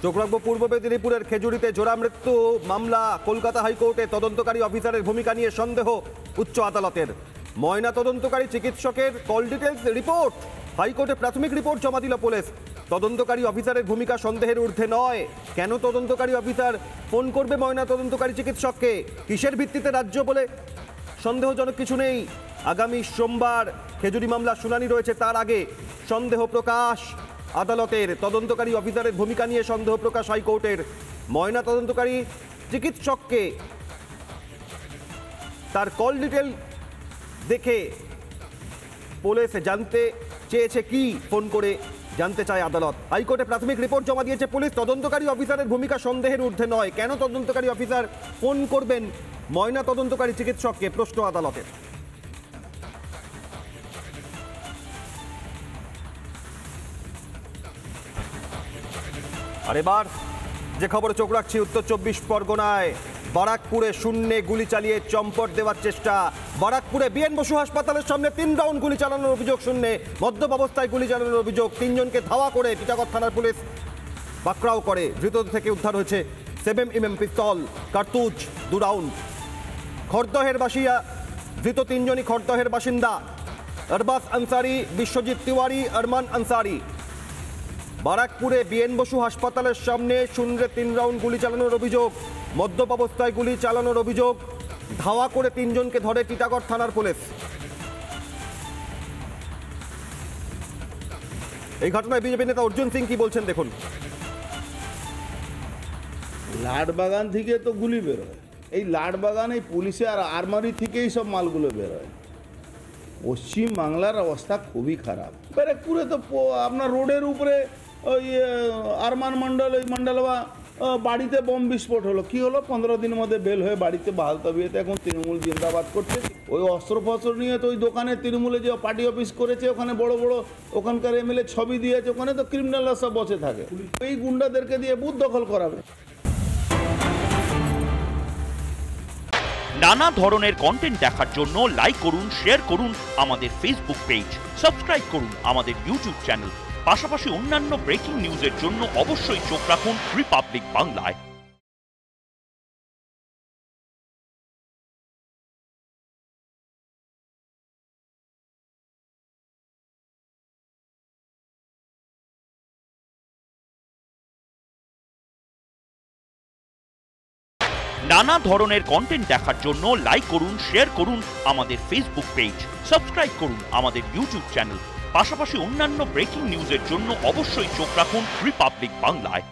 চোখ রাখবো পূর্ব মেদিনীপুরের খেজুরিতে জোড়া মৃত্যু মামলা কলকাতা হাইকোর্টে তদন্তকারী অফিসারের ভূমিকা নিয়ে সন্দেহ উচ্চ আদালতের। ময়না তদন্তকারী চিকিৎসকের কল ডিটেলস রিপোর্ট হাইকোর্টে প্রাথমিক রিপোর্ট জমা দিল পুলিশ। তদন্তকারী অফিসারের ভূমিকা সন্দেহের ঊর্ধ্বে নয়। কেন তদন্তকারী অফিসার ফোন করবে ময়না তদন্তকারী চিকিৎসককে? কিসের ভিত্তিতে রাজ্য বলে সন্দেহজনক কিছু নেই। আগামী সোমবার খেজুরি মামলার শুনানি রয়েছে, তার আগে সন্দেহ প্রকাশ আদালতের। তদন্তকারী অফিসারের ভূমিকা নিয়ে সন্দেহ প্রকাশ হাইকোর্টের। ময়না তদন্তকারী চিকিৎসককে তার কল ডিটেল দেখে পুলিশ জানতে চেয়েছে, কি ফোন করে জানতে চায় আদালত। হাইকোর্টে প্রাথমিক রিপোর্ট জমা দিয়েছে পুলিশ। তদন্তকারী অফিসারের ভূমিকা সন্দেহের ঊর্ধ্বে নয়। কেন তদন্তকারী অফিসার ফোন করবেন ময়না তদন্তকারী চিকিৎসককে? প্রশ্ন আদালতের। আর এবার যে খবরে চোখ রাখছি উত্তর 24 পরগনায় বারাকপুরে শূন্যে গুলি চালিয়ে চম্পট দেওয়ার চেষ্টা। বারাকপুরে বিএন বসু হাসপাতালের সামনে 3 রাউন্ড গুলি চালানোর অভিযোগ। শূন্যে মদ্যপ অবস্থায় গুলি চালানোর অভিযোগ। 3 জনকে ধাওয়া করে টিটাগড় থানার পুলিশ পাকড়াও করে। ধৃত থেকে উদ্ধার হয়েছে 7mm পিস্তল, কার্তুজ 2 রাউন্ড। খড়দহের বাসিয়া ধৃত 3 জনই খড়দহের বাসিন্দা। আরবাস আনসারি, বিশ্বজিৎ তিওয়ারি, আরমান আনসারি। বারাকপুরে বিএন বসু হাসপাতালের সামনে শূন্যে 3 রাউন্ড গুলি চালানোর অভিযোগ। মদ্যপ অবস্থায় গুলি চালানোর অভিযোগ। ধাওয়া করে 3 জনকে ধরে টিটাগড় থানার পুলিশ। এই ঘটনায় বিজেপি নেতা অর্জুন সিং কি বলছেন দেখুন। লাটবাগান থেকে তো গুলি বেরোয়, এই লাটবাগান এই পুলিশে আর আর্মারি থেকেই সব মালগুলো বেরোয়। পশ্চিম বাংলার অবস্থা খুবই খারাপ। ব্যারাকপুরে তো আপনার রোডের উপরে ওই আরমান মণ্ডল, ওই মণ্ডলবা বাড়িতে বোম বিস্ফোট হলো। কি হলো? 15 দিনের মধ্যে বেল হয়ে বাড়িতে বাহাল তবিয়তে এখন তৃণমূল জিন্দাবাদ করছে। ওই অস্ত্রফস্ত্র নিয়ে তো ওই দোকানে তৃণমূলে যে পার্টি অফিস করেছে, ওখানে বড় বড় ওখানকার এমএলএ ছবি দিয়েছে, ওখানে তো ক্রিমিনালরা সব বসে থাকে। এই গুন্ডাদেরকে দিয়ে বুথ দখল করাবে। নানা ধরনের কন্টেন্ট দেখার জন্য লাইক করুন, শেয়ার করুন আমাদের ফেসবুক পেজ, সাবস্ক্রাইব করুন আমাদের ইউটিউব চ্যানেল। পাশাপাশি অন্যান্য ব্রেকিং নিউজের জন্য অবশ্যই চোখ রাখুন রিপাবলিক বাংলায়। নানা ধরনের কন্টেন্ট দেখার জন্য লাইক করুন, শেয়ার করুন আমাদের ফেসবুক পেজ, সাবস্ক্রাইব করুন আমাদের ইউটিউব চ্যানেল। পাশাপাশি অন্যান্য ব্রেকিং নিউজের জন্য অবশ্যই চোখ রাখুন রিপাবলিক বাংলায়।